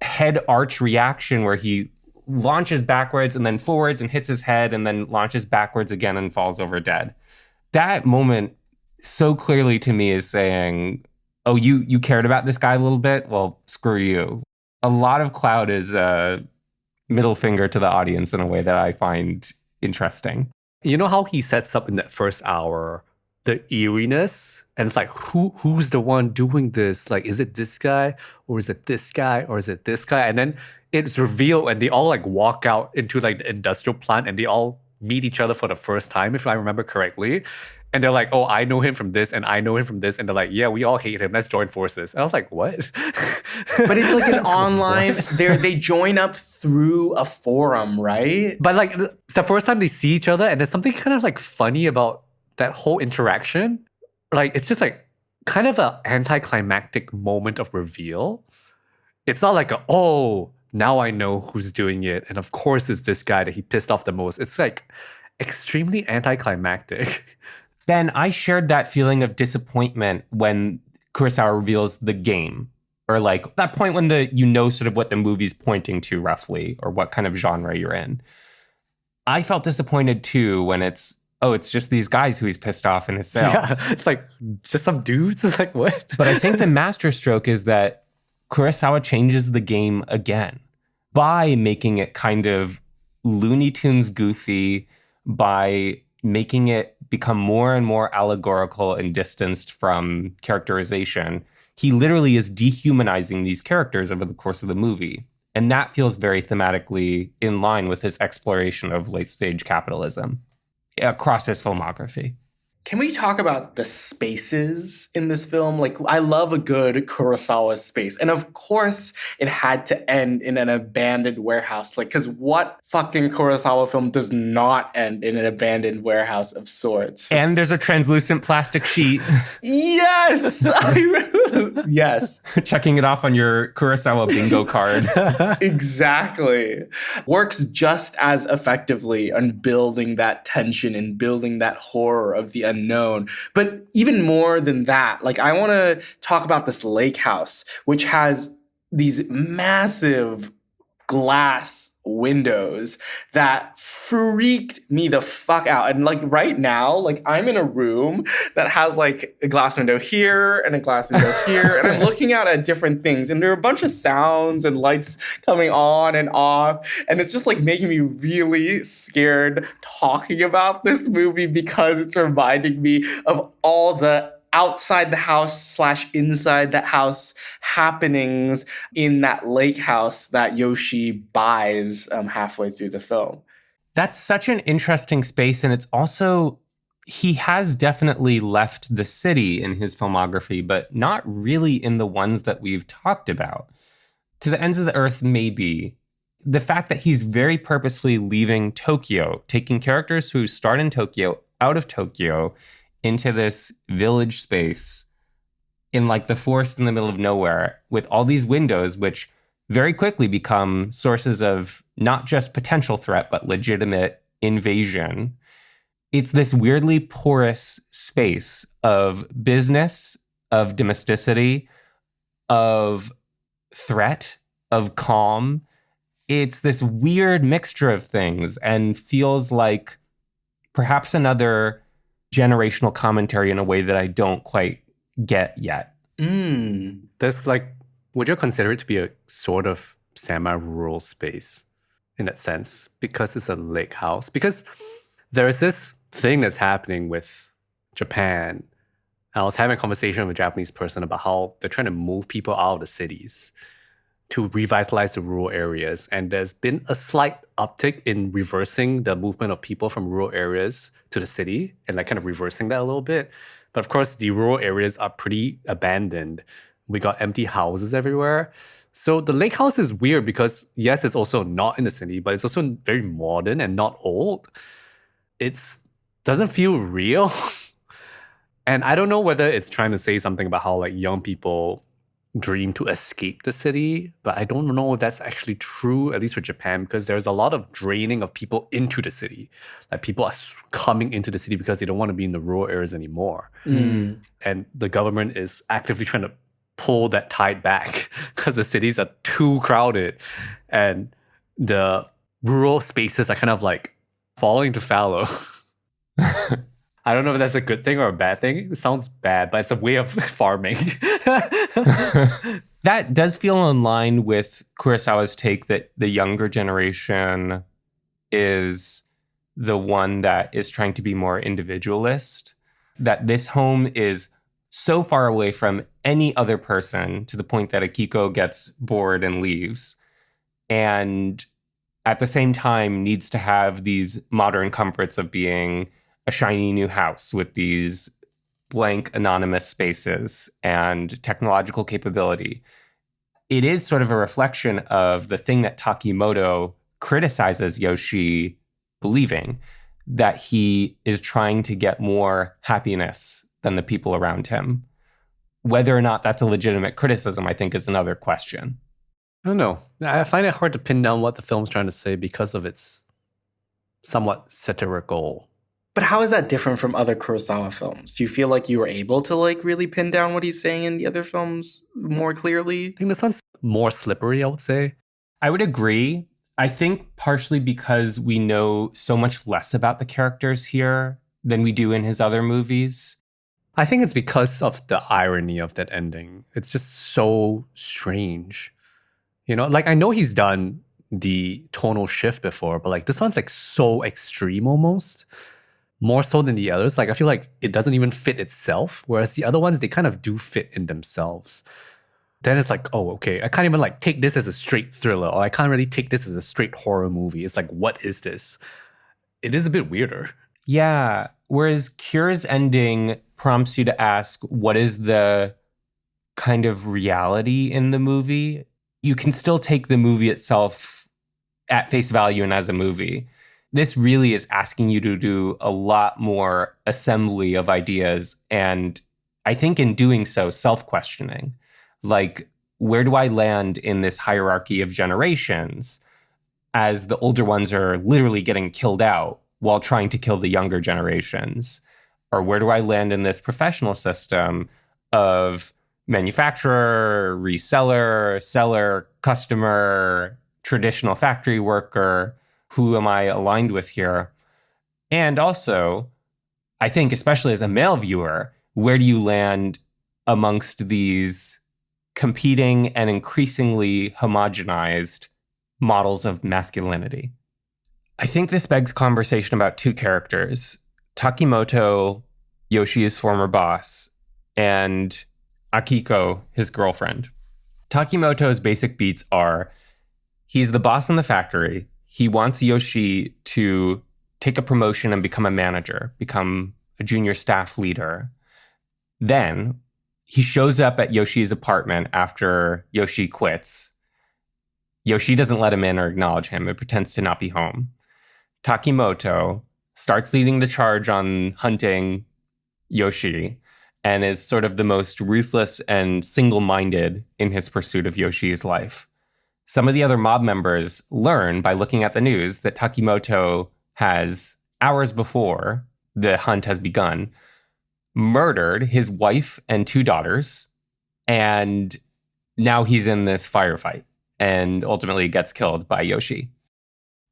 head arch reaction where he launches backwards and then forwards and hits his head and then launches backwards again and falls over dead. That moment so clearly to me is saying, oh, you cared about this guy a little bit? Well, screw you. A lot of Cloud is a middle finger to the audience in a way that I find interesting. You know how he sets up in that first hour the eeriness? And it's like, who's the one doing this? Like, is it this guy? Or is it this guy? Or is it this guy? And then it's revealed and they all like walk out into like the industrial plant and they all meet each other for the first time, if I remember correctly. And they're like, oh, I know him from this and I know him from this. And they're like, yeah, we all hate him. Let's join forces. And I was like, what? But it's like an online, they join up through a forum, right? But like it's the first time they see each other and there's something kind of like funny about that whole interaction. Like, it's just like kind of an anticlimactic moment of reveal. It's not like now I know who's doing it. And of course, it's this guy that he pissed off the most. It's like extremely anticlimactic. Ben, I shared that feeling of disappointment when Kurosawa reveals the game, or like that point when sort of what the movie's pointing to roughly, or what kind of genre you're in. I felt disappointed too when it's just these guys who he's pissed off in his cells. Yeah, it's like just some dudes. It's like, what? But I think the masterstroke is that Kurosawa changes the game again by making it kind of Looney Tunes goofy, by making it become more and more allegorical and distanced from characterization. He literally is dehumanizing these characters over the course of the movie. And that feels very thematically in line with his exploration of late-stage capitalism across his filmography. Can we talk about the spaces in this film? Like, I love a good Kurosawa space. And of course, it had to end in an abandoned warehouse. Like, because what fucking Kurosawa film does not end in an abandoned warehouse of sorts? And there's a translucent plastic sheet. Yes! Yes. Checking it off on your Kurosawa bingo card. Exactly. Works just as effectively on building that tension and building that horror of the unknown. But even more than that, like, I want to talk about this lake house, which has these massive glass windows that freaked me the fuck out. And like right now, like I'm in a room that has like a glass window here and a glass window here, and I'm looking out at different things, and there are a bunch of sounds and lights coming on and off, and it's just like making me really scared talking about this movie because it's reminding me of all the outside the house / inside the house happenings in that lake house that Yoshi buys halfway through the film. That's such an interesting space. And it's also, he has definitely left the city in his filmography, but not really in the ones that we've talked about. To the Ends of the Earth, maybe. The fact that he's very purposefully leaving Tokyo, taking characters who start in Tokyo, out of Tokyo, into this village space in like the forest in the middle of nowhere with all these windows, which very quickly become sources of not just potential threat, but legitimate invasion. It's this weirdly porous space of business, of domesticity, of threat, of calm. It's this weird mixture of things and feels like perhaps another generational commentary in a way that I don't quite get yet. There's like, would you consider it to be a sort of semi-rural space in that sense? Because it's a lake house. Because there's this thing that's happening with Japan. I was having a conversation with a Japanese person about how they're trying to move people out of the cities to revitalize the rural areas. And there's been a slight uptick in reversing the movement of people from rural areas to the city and like kind of reversing that a little bit. But of course, the rural areas are pretty abandoned We got empty houses everywhere. So the lake house is weird because, yes, it's also not in the city, but it's also very modern and not old. It doesn't feel real. And I don't know whether it's trying to say something about how like young people dream to escape the city, but I don't know if that's actually true, at least for Japan, because there's a lot of draining of people into the city. Like people are coming into the city because they don't want to be in the rural areas anymore. And the government is actively trying to pull that tide back because the cities are too crowded and the rural spaces are kind of like falling to fallow. I don't know if that's a good thing or a bad thing. It sounds bad, but it's a way of farming. That does feel in line with Kurosawa's take that the younger generation is the one that is trying to be more individualist, that this home is so far away from any other person to the point that Akiko gets bored and leaves, and at the same time needs to have these modern comforts of being a shiny new house with these blank anonymous spaces and technological capability. It is sort of a reflection of the thing that Takimoto criticizes Yoshi believing, that he is trying to get more happiness than the people around him. Whether or not that's a legitimate criticism, I think, is another question. I don't know. I find it hard to pin down what the film's trying to say because of its somewhat satirical. But how is that different from other Kurosawa films? Do you feel like you were able to like really pin down what he's saying in the other films more clearly? I think this one's more slippery, I would say. I would agree. I think partially because we know so much less about the characters here than we do in his other movies. I think it's because of the irony of that ending. It's just so strange. You know, like I know he's done the tonal shift before, but like this one's like so extreme almost. More so than the others. Like I feel like it doesn't even fit itself, whereas the other ones, they kind of do fit in themselves. Then it's like, oh, okay, I can't even like take this as a straight thriller, or I can't really take this as a straight horror movie. It's like, what is this? It is a bit weirder. Yeah. Whereas Cure's ending prompts you to ask, what is the kind of reality in the movie? You can still take the movie itself at face value and as a movie. This really is asking you to do a lot more assembly of ideas. And I think in doing so, self-questioning. Like, where do I land in this hierarchy of generations as the older ones are literally getting killed out while trying to kill the younger generations? Or where do I land in this professional system of manufacturer, reseller, seller, customer, traditional factory worker? Who am I aligned with here? And also, I think, especially as a male viewer, where do you land amongst these competing and increasingly homogenized models of masculinity? I think this begs conversation about two characters, Takimoto, Yoshi's former boss, and Akiko, his girlfriend. Takimoto's basic beats are, he's the boss in the factory. He wants Yoshi to take a promotion and become a manager, become a junior staff leader. Then he shows up at Yoshi's apartment after Yoshi quits. Yoshi doesn't let him in or acknowledge him. It pretends to not be home. Takimoto starts leading the charge on hunting Yoshi and is sort of the most ruthless and single-minded in his pursuit of Yoshi's life. Some of the other mob members learn by looking at the news that Takimoto has, hours before the hunt has begun, murdered his wife and 2 daughters, and now he's in this firefight and ultimately gets killed by Yoshi.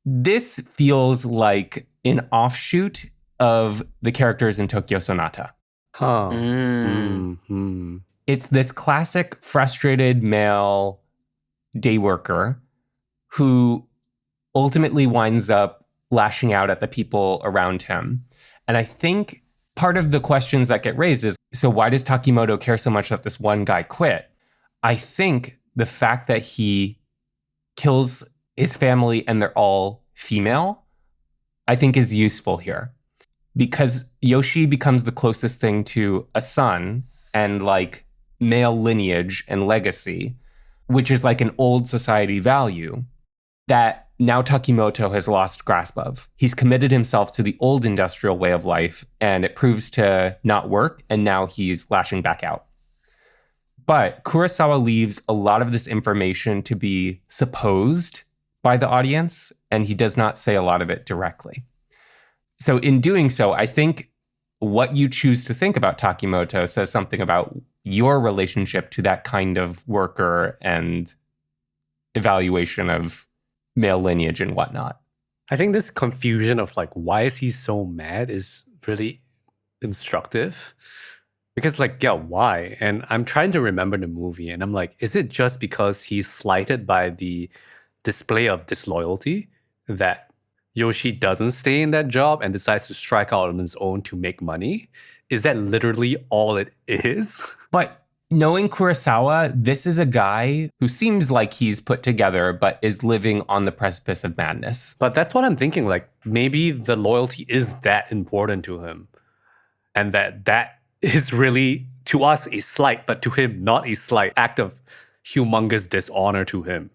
This feels like an offshoot of the characters in Tokyo Sonata. Huh. It's this classic frustrated male day worker who ultimately winds up lashing out at the people around him. And I think part of the questions that get raised is, so why does Takimoto care so much that this one guy quit? I think the fact that he kills his family and they're all female, I think is useful here. Because Yoshi becomes the closest thing to a son and like male lineage and legacy, which is like an old society value that now Takimoto has lost grasp of. He's committed himself to the old industrial way of life, and it proves to not work, and now he's lashing back out. But Kurosawa leaves a lot of this information to be supposed by the audience, and he does not say a lot of it directly. So in doing so, I think what you choose to think about Takimoto says something about your relationship to that kind of worker and evaluation of male lineage and whatnot. I think this confusion of like, why is he so mad is really instructive. Because like, yeah, why? And I'm trying to remember the movie and I'm like, is it just because he's slighted by the display of disloyalty that Yoshi doesn't stay in that job and decides to strike out on his own to make money? Is that literally all it is? But knowing Kurosawa, this is a guy who seems like he's put together, but is living on the precipice of madness. But that's what I'm thinking. Like, maybe the loyalty is that important to him. And that is really, to us, a slight, but to him, not a slight act of humongous dishonor to him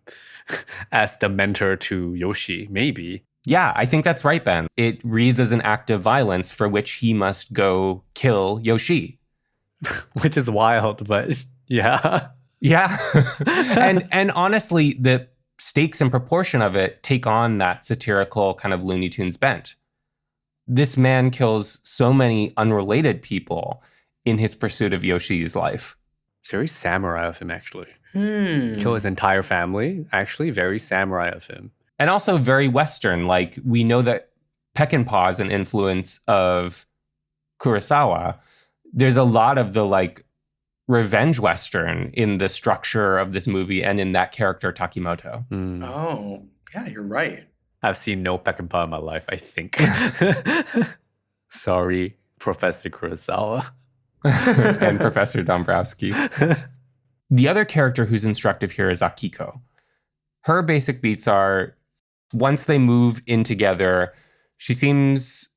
as the mentor to Yoshi, maybe. Yeah, I think that's right, Ben. It reads as an act of violence for which he must go kill Yoshi. Which is wild, but yeah. Yeah. and honestly, the stakes and proportion of it take on that satirical kind of Looney Tunes bent. This man kills so many unrelated people in his pursuit of Yoshi's life. It's very samurai of him, actually. Kill his entire family. Actually, very samurai of him. And also very Western. Like, we know that Peckinpah is an influence of Kurosawa. There's a lot of the like revenge Western in the structure of this movie and in that character, Takimoto. Oh, yeah, you're right. I've seen no Peckinpah in my life, I think. Sorry, Professor Kurosawa. And Professor Dombrowski. The other character who's instructive here is Akiko. Her basic beats are, once they move in together, she seems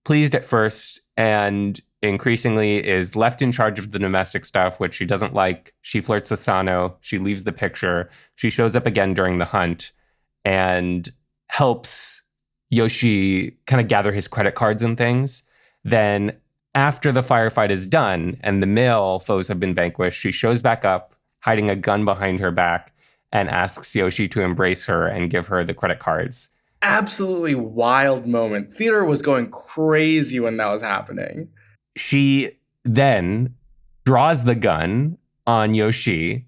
pleased at first and increasingly is left in charge of the domestic stuff, which she doesn't like. She flirts with Sano. She leaves the picture. She shows up again during the hunt and helps Yoshi kind of gather his credit cards and things. Then after the firefight is done and the male foes have been vanquished, she shows back up, hiding a gun behind her back, and asks Yoshi to embrace her and give her the credit cards. Absolutely wild moment. Theater was going crazy when that was happening. She then draws the gun on Yoshi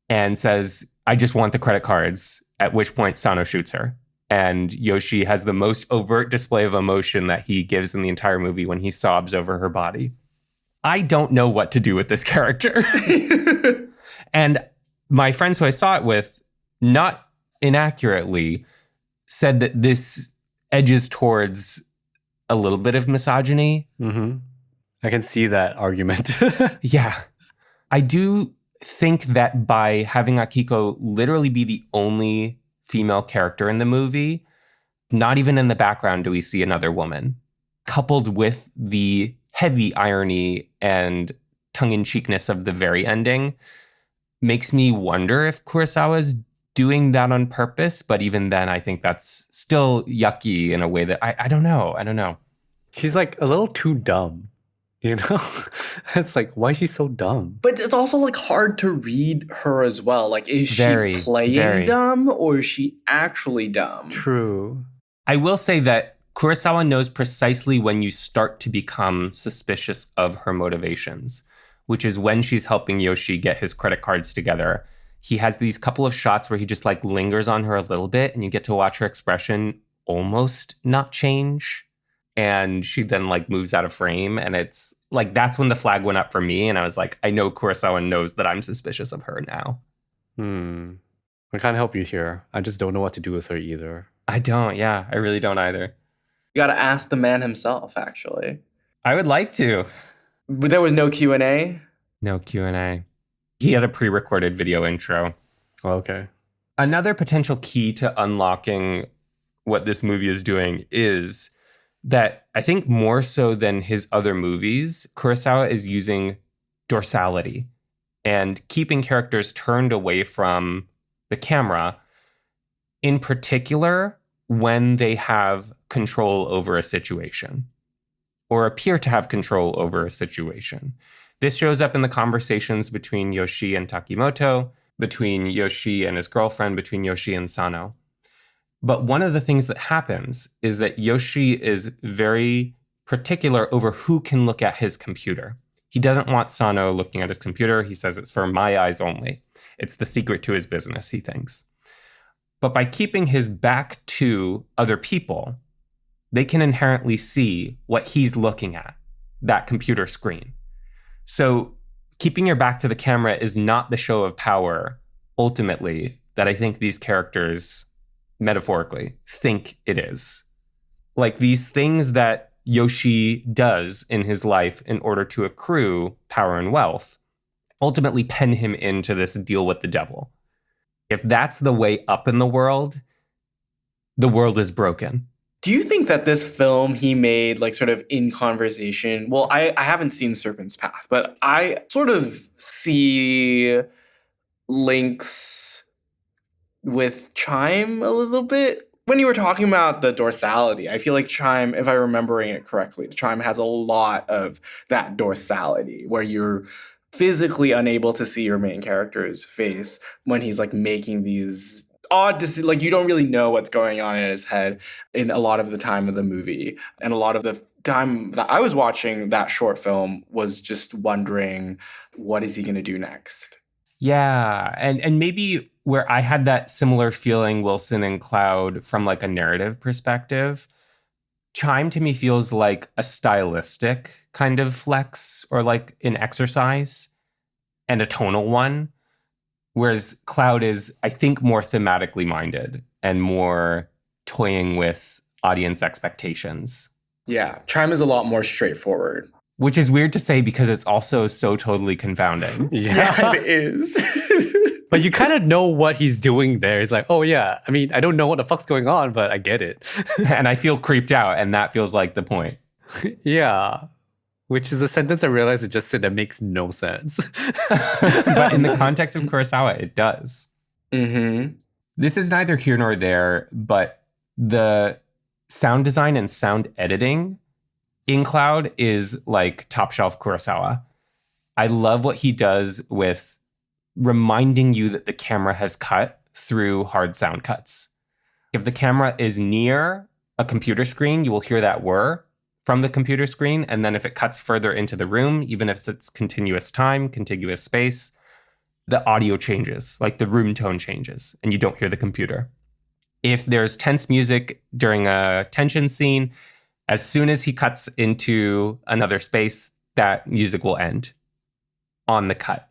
and says, I just want the credit cards, at which point Sano shoots her. And Yoshi has the most overt display of emotion that he gives in the entire movie when he sobs over her body. I don't know what to do with this character. And my friends who I saw it with, not inaccurately, said that this edges towards a little bit of misogyny. Mm-hmm. I can see that argument. Yeah. I do think that by having Akiko literally be the only female character in the movie, not even in the background do we see another woman, coupled with the heavy irony and tongue-in-cheekness of the very ending, makes me wonder if Kurosawa is doing that on purpose. But even then, I think that's still yucky in a way that I don't know. She's like a little too dumb, you know? It's like, why is she so dumb? But it's also like hard to read her as well. Like, is she playing dumb or is she actually dumb? True. I will say that Kurosawa knows precisely when you start to become suspicious of her motivations, which is when she's helping Yoshi get his credit cards together. He has these couple of shots where he just like lingers on her a little bit and you get to watch her expression almost not change. And she then like moves out of frame. And it's like, that's when the flag went up for me. And I was like, I know Kurosawa knows that I'm suspicious of her now. I can't help you here. I just don't know what to do with her either. I don't. Yeah, I really don't either. You got to ask the man himself, actually. I would like to. But there was no Q&A? No Q&A. He had a pre-recorded video intro. Oh, okay. Another potential key to unlocking what this movie is doing is that I think more so than his other movies, Kurosawa is using dorsality and keeping characters turned away from the camera, in particular when they have control over a situation or appear to have control over a situation. This shows up in the conversations between Yoshi and Takimoto, between Yoshi and his girlfriend, between Yoshi and Sano. But one of the things that happens is that Yoshi is very particular over who can look at his computer. He doesn't want Sano looking at his computer. He says it's for my eyes only. It's the secret to his business, he thinks. But by keeping his back to other people, they can inherently see what he's looking at, that computer screen. So keeping your back to the camera is not the show of power, ultimately, that I think these characters, metaphorically, think it is. Like these things that Yoshi does in his life in order to accrue power and wealth, ultimately pen him into this deal with the devil. If that's the way up in the world is broken. Do you think that this film he made, like, sort of in conversation? Well, I haven't seen Serpent's Path, but I sort of see links with Chime a little bit. When you were talking about the dorsality, I feel like Chime, if I'm remembering it correctly, Chime has a lot of that dorsality where you're physically unable to see your main character's face when he's like making these odd decisions. Like you don't really know what's going on in his head in a lot of the time of the movie. And a lot of the time that I was watching that short film was just wondering, what is he going to do next? Yeah. And maybe where I had that similar feeling, Wilson and Cloud, from like a narrative perspective, Chime to me feels like a stylistic kind of flex or like an exercise and a tonal one. Whereas Cloud is, I think, more thematically minded and more toying with audience expectations. Yeah, Chime is a lot more straightforward. Which is weird to say because it's also so totally confounding. Yeah, it is. But you kind of know what he's doing there. It's like, oh yeah, I mean, I don't know what the fuck's going on, but I get it. And I feel creeped out, and that feels like the point. Yeah. Which is a sentence I realized it just said that makes no sense. But in the context of Kurosawa, it does. Mm-hmm. This is neither here nor there, but the sound design and sound editing in Cloud is like top shelf Kurosawa. I love what he does with reminding you that the camera has cut through hard sound cuts. If the camera is near a computer screen, you will hear that whir from the computer screen. And then if it cuts further into the room, even if it's continuous time, contiguous space, the audio changes, like the room tone changes, and you don't hear the computer. If there's tense music during a tension scene, as soon as he cuts into another space, that music will end on the cut.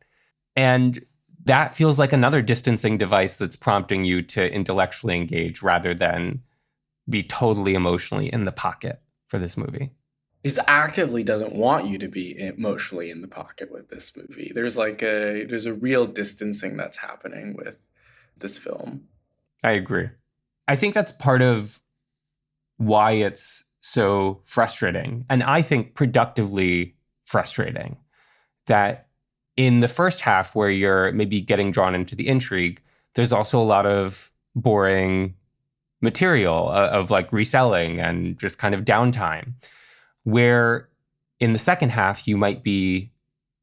And that feels like another distancing device that's prompting you to intellectually engage rather than be totally emotionally in the pocket for this movie. It actively doesn't want you to be emotionally in the pocket with this movie. There's a real distancing that's happening with this film. I agree. I think that's part of why it's so frustrating, and I think productively frustrating, that in the first half where you're maybe getting drawn into the intrigue, there's also a lot of boring material of like reselling and just kind of downtime, where in the second half, you might be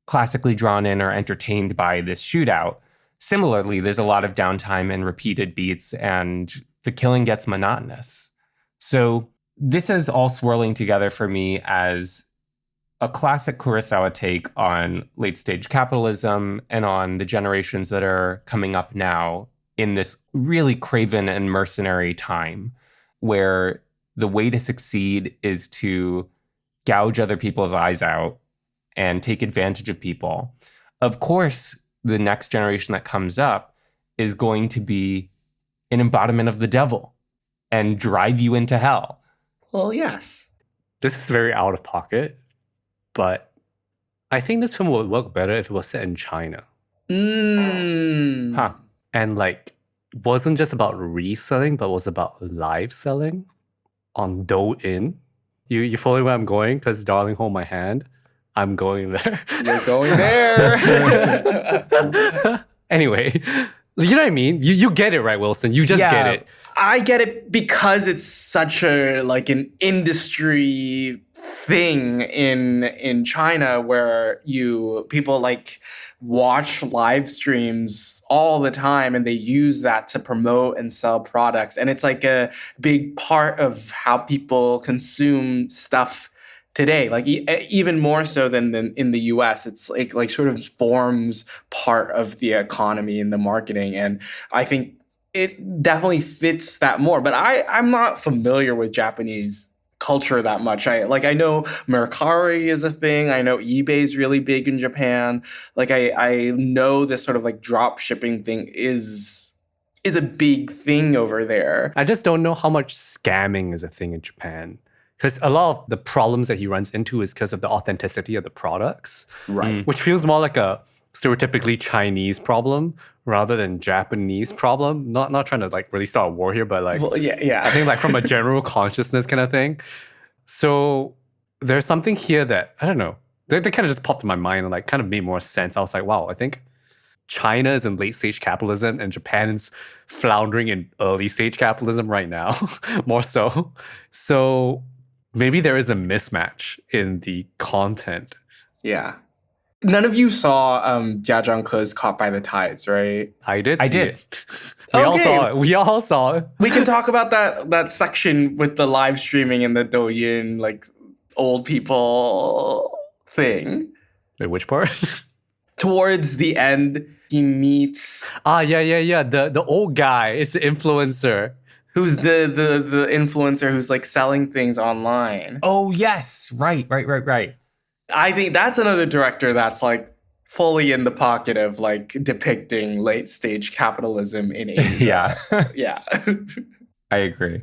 classically drawn in or entertained by this shootout. Similarly, there's a lot of downtime and repeated beats, and the killing gets monotonous. So this is all swirling together for me as a classic Kurosawa take on late-stage capitalism and on the generations that are coming up now in this really craven and mercenary time where the way to succeed is to gouge other people's eyes out and take advantage of people. Of course, the next generation that comes up is going to be an embodiment of the devil and drive you into hell. Well, yes. This is very out of pocket, but I think this film would work better if it was set in China. Huh. And like, wasn't just about reselling, but was about live selling on Douyin. You following where I'm going? Because darling, hold my hand. I'm going there. You're going there. Anyway, you know what I mean? You get it, right, Wilson? You just get it. I get it because it's such a like an industry thing in China where people like watch live streams all the time and they use that to promote and sell products, and it's like a big part of how people consume stuff today, like even more so than in the US. It's like sort of forms part of the economy and the marketing, and I think it definitely fits that more. But I'm not familiar with Japanese culture that much. I know Mercari is a thing. I know eBay's really big in Japan. Like I know this sort of like drop shipping thing is a big thing over there. I just don't know how much scamming is a thing in Japan. Because a lot of the problems that he runs into is because of the authenticity of the products. Right. Which feels more like a stereotypically Chinese problem rather than Japanese problem. Not trying to like really start a war here, but like, Well, yeah. I think like from a general consciousness kind of thing. So there's something here that, I don't know, they kind of just popped in my mind and like kind of made more sense. I was like, wow, I think China is in late stage capitalism and Japan is floundering in early stage capitalism right now, more so. So maybe there is a mismatch in the content. Yeah. None of you saw Jia Zhangke's Caught by the Tides, right? I did. It. We all saw it. We can talk about that section with the live streaming and the Douyin, like old people thing. Wait, which part? Towards the end, he meets The old guy is the influencer. Who's the influencer who's like selling things online. Oh, yes. Right. I think that's another director that's like fully in the pocket of like depicting late stage capitalism in Asia. Yeah. I agree.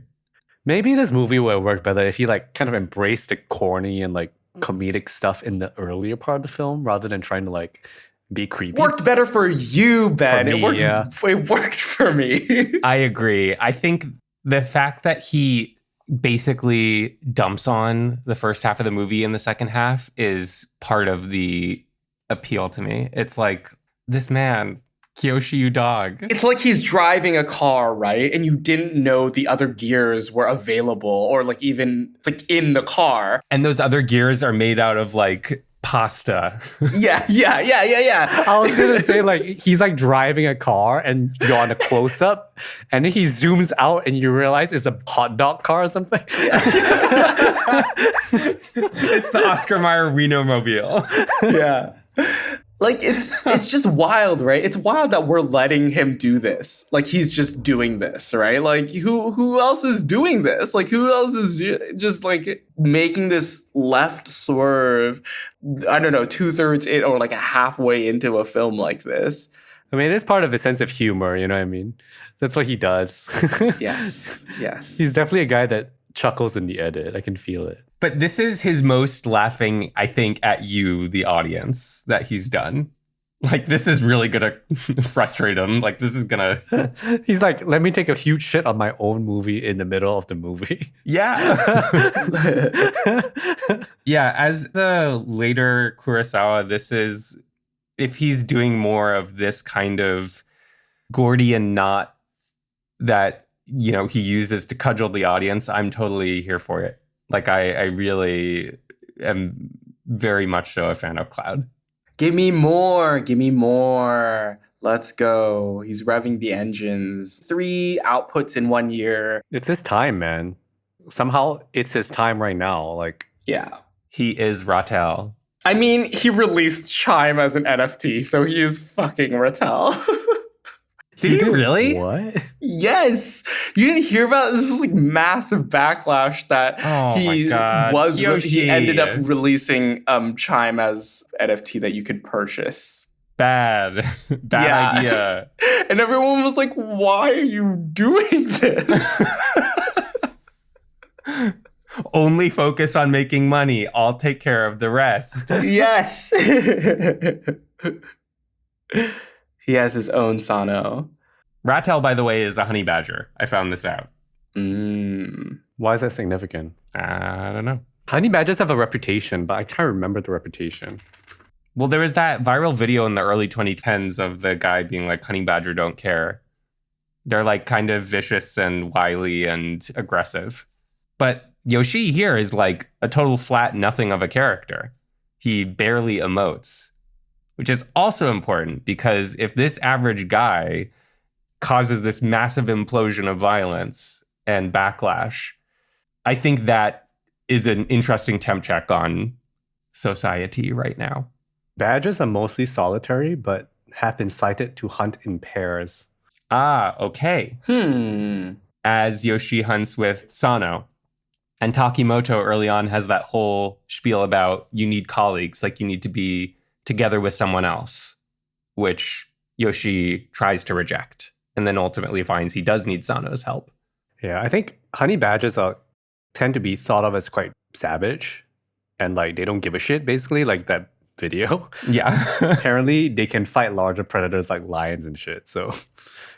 Maybe this movie would work better if he like kind of embraced the corny and like comedic stuff in the earlier part of the film rather than trying to like be creepy. Worked better for you, Ben. For me, it worked for me. I agree. I think the fact that he basically dumps on the first half of the movie in the second half is part of the appeal to me. It's like, this man, Kiyoshi, you dog. It's like he's driving a car, right? And you didn't know the other gears were available or like even like in the car. And those other gears are made out of like pasta. Yeah. I was gonna say like he's like driving a car and you're on a close up and then he zooms out and you realize it's a hot dog car or something. It's the Oscar Mayer Reno mobile. Yeah. Like it's just wild, right? It's wild that we're letting him do this. Like he's just doing this, right? Like who else is doing this? Like who else is just like making this left swerve? I don't know, 2/3 in or like halfway into a film like this. I mean, it's part of his sense of humor, you know what I mean? That's what he does. Yes. He's definitely a guy that chuckles in the edit. I can feel it. But this is his most laughing, I think, at you, the audience, that he's done. Like, this is really gonna frustrate him. Like, this is gonna... He's like, let me take a huge shit on my own movie in the middle of the movie. Yeah. Yeah, as a later Kurosawa, this is... If he's doing more of this kind of Gordian knot that, you know, he uses to cudgel the audience, I'm totally here for it. Like, I really am very much so a fan of Cloud. Give me more. Let's go. He's revving the engines. 3 outputs in 1 year. It's his time, man. Somehow it's his time right now. Like, Yeah. He is Rattel. I mean, he released Chime as an NFT, so he is fucking Rattel. Did he really? What? Yes. You didn't hear about this? This was like massive backlash that he he ended up releasing Chime as NFT that you could purchase. Bad idea. And everyone was like, why are you doing this? Only focus on making money. I'll take care of the rest. Yes. He has his own Sano. Rattel, by the way, is a honey badger. I found this out. Why is that significant? I don't know. Honey badgers have a reputation, but I can't remember the reputation. Well, there was that viral video in the early 2010s of the guy being like, honey badger don't care. They're like kind of vicious and wily and aggressive. But Yoshi here is like a total flat nothing of a character. He barely emotes, which is also important because if this average guy causes this massive implosion of violence and backlash, I think that is an interesting temp check on society right now. Badgers are mostly solitary, but have been cited to hunt in pairs. Ah, okay. As Yoshi hunts with Sano. And Takimoto early on has that whole spiel about you need colleagues, like you need to be together with someone else, which Yoshi tries to reject and then ultimately finds he does need Sano's help. Yeah, I think honey badgers tend to be thought of as quite savage and like they don't give a shit, basically, like that video. Yeah. Apparently, they can fight larger predators like lions and shit. So,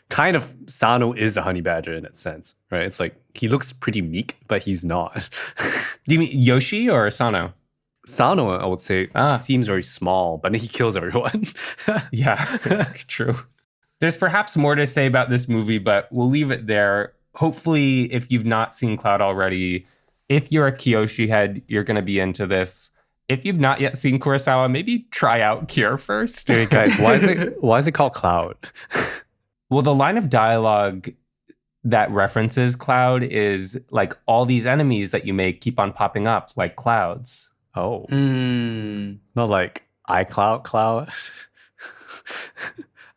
kind of, Sano is a honey badger in that sense, right? It's like he looks pretty meek, but he's not. Do you mean Yoshi or Sano? Sano, I would say, seems very small, but then he kills everyone. Yeah, true. There's perhaps more to say about this movie, but we'll leave it there. Hopefully, if you've not seen Cloud already, if you're a Kiyoshi head, you're going to be into this. If you've not yet seen Kurosawa, maybe try out Cure first. Dude, guys, why is it called Cloud? Well, the line of dialogue that references Cloud is like all these enemies that you make keep on popping up like clouds. Oh. Not like iCloud cloud.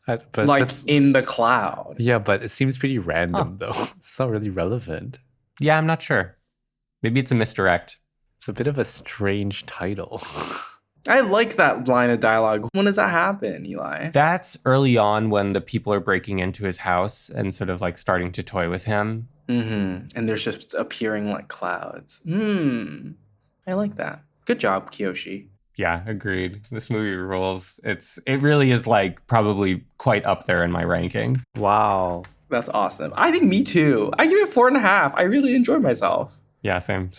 But like in the cloud. Yeah, but it seems pretty random though. It's not really relevant. Yeah, I'm not sure. Maybe it's a misdirect. It's a bit of a strange title. I like that line of dialogue. When does that happen, Eli? That's early on when the people are breaking into his house and sort of like starting to toy with him. And there's just appearing like clouds. I like that. Good job, Kiyoshi. Yeah, agreed. This movie rules. It really is like probably quite up there in my ranking. Wow. That's awesome. I think me too. I give it 4.5. I really enjoyed myself. Yeah, same.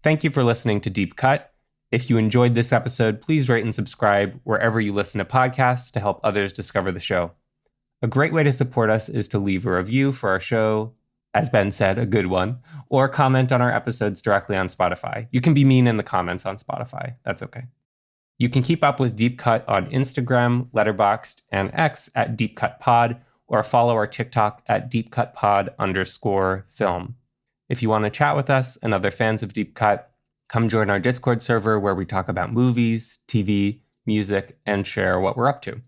Thank you for listening to Deep Cut. If you enjoyed this episode, please rate and subscribe wherever you listen to podcasts to help others discover the show. A great way to support us is to leave a review for our show, as Ben said, a good one, or comment on our episodes directly on Spotify. You can be mean in the comments on Spotify. That's okay. You can keep up with Deep Cut on Instagram, Letterboxd, and X at Deep Cut Pod, or follow our TikTok at deepcutpod_film. If you want to chat with us and other fans of Deep Cut, come join our Discord server where we talk about movies, TV, music, and share what we're up to.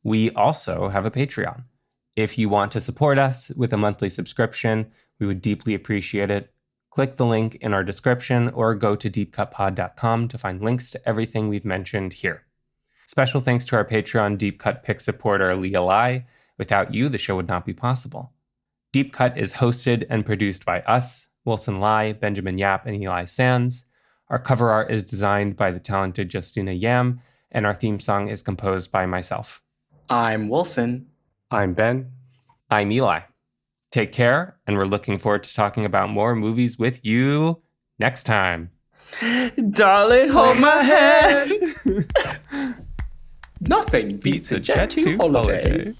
We also have a Patreon. If you want to support us with a monthly subscription, we would deeply appreciate it. Click the link in our description or go to deepcutpod.com to find links to everything we've mentioned here. Special thanks to our Patreon Deep Cut Pick supporter, Leah Lai. Without you, the show would not be possible. Deep Cut is hosted and produced by us, Wilson Lai, Benjamin Yap, and Eli Sands. Our cover art is designed by the talented Justina Yam, and our theme song is composed by myself. I'm Wilson. I'm Ben. I'm Eli. Take care, and we're looking forward to talking about more movies with you next time. Darling, hold my hand. Nothing beats a Jet 2 holiday.